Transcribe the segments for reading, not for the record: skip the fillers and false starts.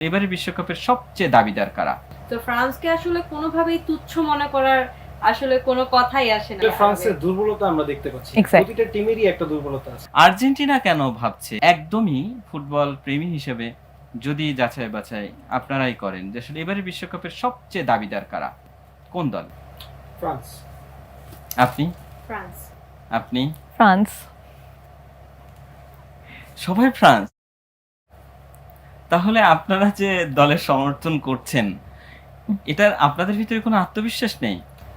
এবারে বিশ্বকাপের সবচেয়ে দাবিদার কারা? তো ফ্রান্সকে আসলে কোনোভাবেই তুচ্ছ মনে করার আসলে কোনো কথাই আসে না। ফ্রান্সের দুর্বলতা আমরা দেখতে পাচ্ছি। প্রতিটা টিমেরই একটা দুর্বলতা আছে। আর্জেন্টিনা কেন ভাবছে একদমই ফুটবল প্রেমী হিসেবে যদি যাচাই বাছাই আপনারাই করেন যে আসলে এবারে বিশ্বকাপের সবচেয়ে দাবিদার কারা, কোন দল? ফ্রান্স। আপনি? ফ্রান্স। আপনি? ফ্রান্স। সবাই ফ্রান্স। তাহলে আপনারা যে দলের সমর্থন করছেন এটার আপনাদের ভিতরে কোনো আত্মবিশ্বাস নেই?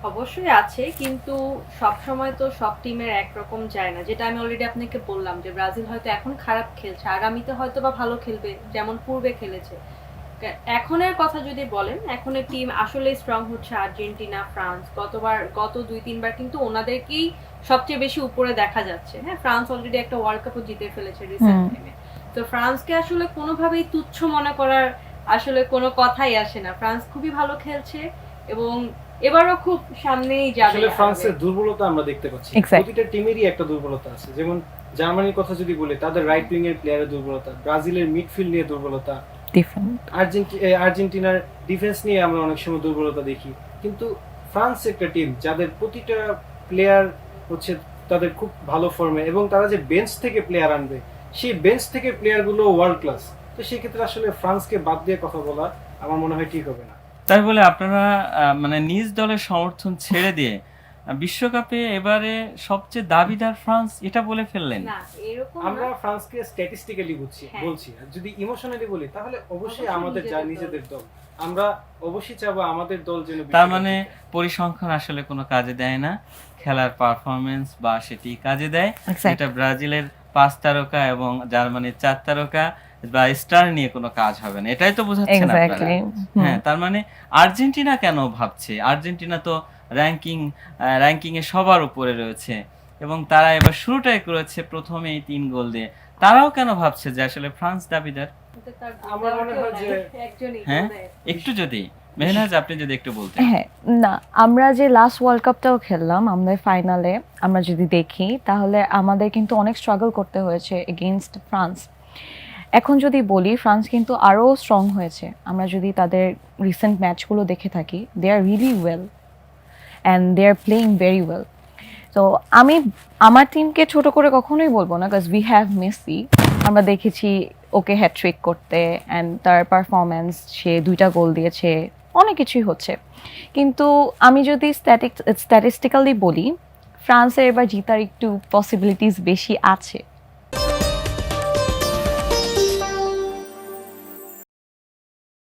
অবশ্যই আছে, কিন্তু সব সময় তো সব টিমের একরকম যায় না। যেটা আমি অলরেডি আপনাকে বললাম যে ব্রাজিল হয়তো এখন খারাপ খেলছে, আগামীতে হয়তো বা ভালো খেলবে যেমন পূর্বে খেলেছে। এখনের কথা যদি বলেন, এখনের টিম আসলে স্ট্রং হচ্ছে আর্জেন্টিনা, ফ্রান্স। গত 2-3 বার কিন্তু ওনাদেরকেই সবচেয়ে বেশি উপরে দেখা যাচ্ছে। হ্যাঁ, ফ্রান্স অলরেডি একটা ওয়ার্ল্ড কাপও জিতে ফেলেছে রিসেন্ট টাইমে। তো ফ্রান্সকে আসলে কোনোভাবেই তুচ্ছ মনে করার আসলে কোনো কথাই আসে না। ফ্রান্স খুবই ভালো খেলছে এবং এবারও খুব সামনেই যাবে। আসলে ফ্রান্সের দুর্বলতা আমরা দেখতে পাচ্ছি। প্রতিটা টিমেরই একটা দুর্বলতা আছে। যেমন জার্মানির কথা যদি বলি, তাদের রাইট উইং এর প্লেয়ারের দুর্বলতা, ব্রাজিলের মিডফিল্ড নিয়ে দুর্বলতা, আর্জেন্টিনার ডিফেন্স নিয়ে আমরা অনেক সময় দুর্বলতা দেখি। কিন্তু ফ্রান্স একটা টিম যাদের প্রতিটা প্লেয়ার হচ্ছে তাদের খুব ভালো ফর্মে, এবং তারা যে বেঞ্চ থেকে প্লেয়ার আনবে, সেই বেঞ্চ থেকে প্লেয়ারগুলো ওয়ার্ল্ড ক্লাস। তো সেই ক্ষেত্রে আসলে ফ্রান্সকে বাদ দিয়ে কথা বলা আমার মনে হয় ঠিক হবে না। তাই বলে আপনারা মানে নিজ দলের সমর্থন ছেড়ে দিয়ে বিশ্বকাপে এবারে সবচেয়ে দাবিদার ফ্রান্স এটা বলে ফেললেন? না, এরকম আমরা না। ফ্রান্সকে স্ট্যাটিস্টিক্যালি বলছি। আর যদি ইমোশনালি বলি তাহলে অবশ্যই আমাদের যা নিজেদের দল, আমরা অবশ্যই চাবো আমাদের দল যেন। তার মানে পরিসংখ্যান আসলে কোনো কাজে দেয় না, খেলার পারফরমেন্স বা সেটি কাজে দেয়। এটা ব্রাজিলের 5 তারকা এবং জার্মানির 4 তারকা বা স্টার নিয়ে কোনো কাজ হবে না, এটাই তো বোঝাচ্ছেন আপনারা। হ্যাঁ, তার মানে আর্জেন্টিনা কেন ভাবছে? আর্জেন্টিনা তো র্যাঙ্কিং এ সবার উপরে রয়েছে এবং তারা এবার শুরুটাই করেছে প্রথমেই 3 গোল দিয়ে। তারাও কেন ভাবছে যে আসলে ফ্রান্স দাবিদার? আমার মনে হয় যে হ্যাঁ, একটু যদি মেহনাজ আপনি যদি একটু বলতেন। হ্যাঁ, না, আমরা যে লাস্ট ওয়ার্ল্ড কাপটাও খেললাম, আমাদের ফাইনালে আমরা যদি দেখি তাহলে আমাদের কিন্তু অনেক স্ট্রাগল করতে হয়েছে এগেইনস্ট ফ্রান্স। এখন যদি বলি, ফ্রান্স কিন্তু আরও স্ট্রং হয়েছে। আমরা যদি তাদের রিসেন্ট ম্যাচগুলো দেখে থাকি, they are really well and they are playing very well. তো আমি আমার টিমকে ছোট করে কখনোই বলবো না, বিকজ উই হ্যাভ মেসি। আমরা দেখেছি ওকে হ্যাট্রিক করতে, অ্যান্ড তার পারফরম্যান্স, সে 2টা গোল দিয়েছে, অনেক কিছুই হচ্ছে। কিন্তু আমি যদি স্ট্যাটিস্টিক্যালি বলি, ফ্রান্সের এবার জিতার একটু পসিবিলিটিস বেশি আছে।